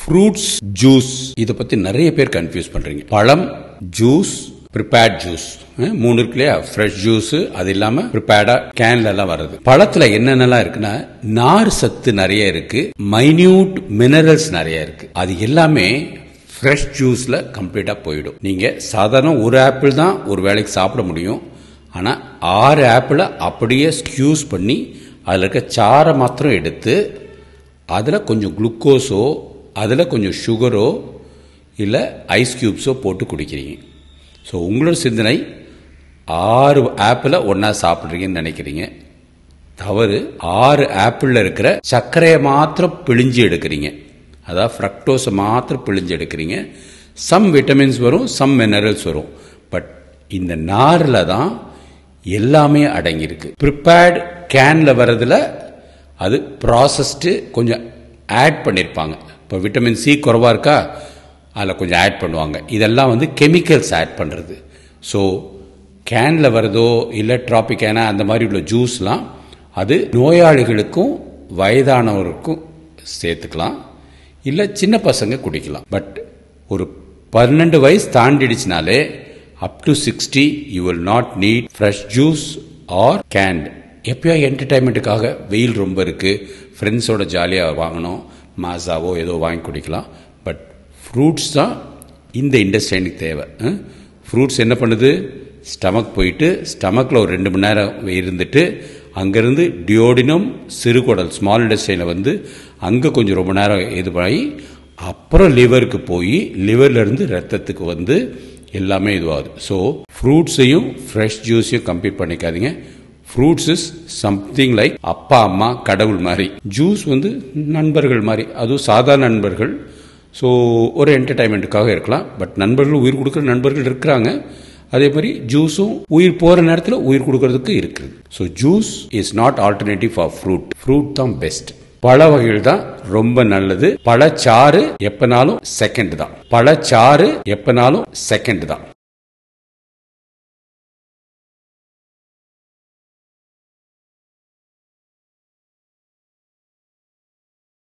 Fruits juice இதை பத்தி நிறைய பேர் கன்ஃபியூஸ் பண்றீங்க. பழம் ஜூஸ், ப்ரிப்பேர்ட் ஜூஸ் மூணு இருக்கு இல்லையா? ஃப்ரெஷ் ஜூஸ், அது இல்லாம ப்ரிப்பேர்டா கேன்ல எல்லாம் வருது. பழத்துல என்னென்னலாம் இருக்குன்னா நார் சத்து நிறைய இருக்கு, மைன்யூட் மினரல்ஸ் நிறைய இருக்கு. அது எல்லாமே ஃப்ரெஷ் ஜூஸ்ல கம்ப்ளீட்டா போயிடும். நீங்க சாதாரண ஒரு ஆப்பிள் தான் ஒரு வேளைக்கு சாப்பிட முடியும். ஆனா 6 ஆப்பிளை அப்படியே ஸ்கியூஸ் பண்ணி அதுல இருக்க சாரை மாத்திரம் எடுத்து அதுல கொஞ்சம் குளுக்கோஸோ அதுல கொஞ்சம் சுகரோ இல்ல ஐஸ் கியூப்ஸோ போட்டு குடிக்கிறீங்க. ஸோ உங்களோட சிந்தனை 6 ஆப்பிளை ஒன்னா சாப்பிட்றீங்கன்னு நினைக்கிறீங்க. தவறு. 6 ஆப்பிள் இருக்கிற சர்க்கரையை மாத்திரம் பிழிஞ்சு எடுக்கிறீங்க. அதாவது ஃப்ரக்டோஸை மாத்திரம் பிழிஞ்சு எடுக்கிறீங்க. சம் விட்டமின்ஸ் வரும், சம் மினரல்ஸ் வரும். பட் இந்த நாரில் தான் எல்லாமே அடங்கியிருக்கு. ப்ரிப்பேர்டு கேன்ல வர்றதுல அது ப்ராசஸ்டு கொஞ்சம் ஆட் பண்ணியிருப்பாங்க. இப்போ விட்டமின் சி குறைவா இருக்கா, அதில் கொஞ்சம் ஆட் பண்ணுவாங்க. இதெல்லாம் வந்து கெமிக்கல்ஸ் ஆட் பண்ணுறது. ஸோ கேனில் வரதோ இல்லை டிராபிக்கான அந்த மாதிரி உள்ள ஜூஸ்லாம் அது நோயாளிகளுக்கும் வயதானவருக்கும் சேர்த்துக்கலாம், இல்லை சின்ன பசங்க குடிக்கலாம். பட் ஒரு 12 வயசு தாண்டிடுச்சுனாலே up to 60 you will not need fresh juice or can't. எப்பயோ என்டர்டைன்மெண்ட்டுக்காக வெயில் ரொம்ப இருக்கு, ஃப்ரெண்ட்ஸோட ஜாலியாக வாங்கணும், மாசாவோ ஏதோ வாங்கி குடிக்கலாம். பட் ஃப்ரூட்ஸ் தான் இந்த இண்டஸ்ட்ரியனுக்கு தேவை. ஃப்ரூட்ஸ் என்ன பண்ணுது? ஸ்டமக் போயிட்டு ஸ்டமக்கில் ஒரு 2 மணி நேரம் இருந்துட்டு அங்கேருந்து டியோடினம் சிறுகுடல் ஸ்மால் இண்டஸ்ட்ரியில் வந்து அங்கே கொஞ்சம் ரொம்ப நேரம் இது பண்ணி அப்புறம் லிவருக்கு போய் லிவர்லேருந்து ரத்தத்துக்கு வந்து எல்லாமே இதுவாகுது. ஸோ ஃப்ரூட்ஸையும் ஃப்ரெஷ் ஜூஸையும் கம்பேர் பண்ணிக்காதீங்க. ஃப்ரூட்ஸ் இஸ் சம்திங் லைக் அப்பா அம்மா கடவுள் மாதிரி. ஜூஸ் வந்து நண்பர்கள் மாதிரி, அதுவும் சாதாரண நண்பர்கள். ஸோ ஒரு என்டர்டைன்மெண்ட்டுக்காக இருக்கலாம். பட் நண்பர்கள் உயிர் கொடுக்குற நண்பர்கள் இருக்கிறாங்க. அதே மாதிரி ஜூஸும் உயிர் போகிற நேரத்தில் உயிர் கொடுக்கறதுக்கு இருக்குது. So juice is not alternative for fruit. Fruit தான் பெஸ்ட். பழ வகைகள் தான் ரொம்ப நல்லது. பழச்சாறு எப்பனாலும் செகண்ட் தான். பழச்சாறு எப்பனாலும் செகண்ட் தான்.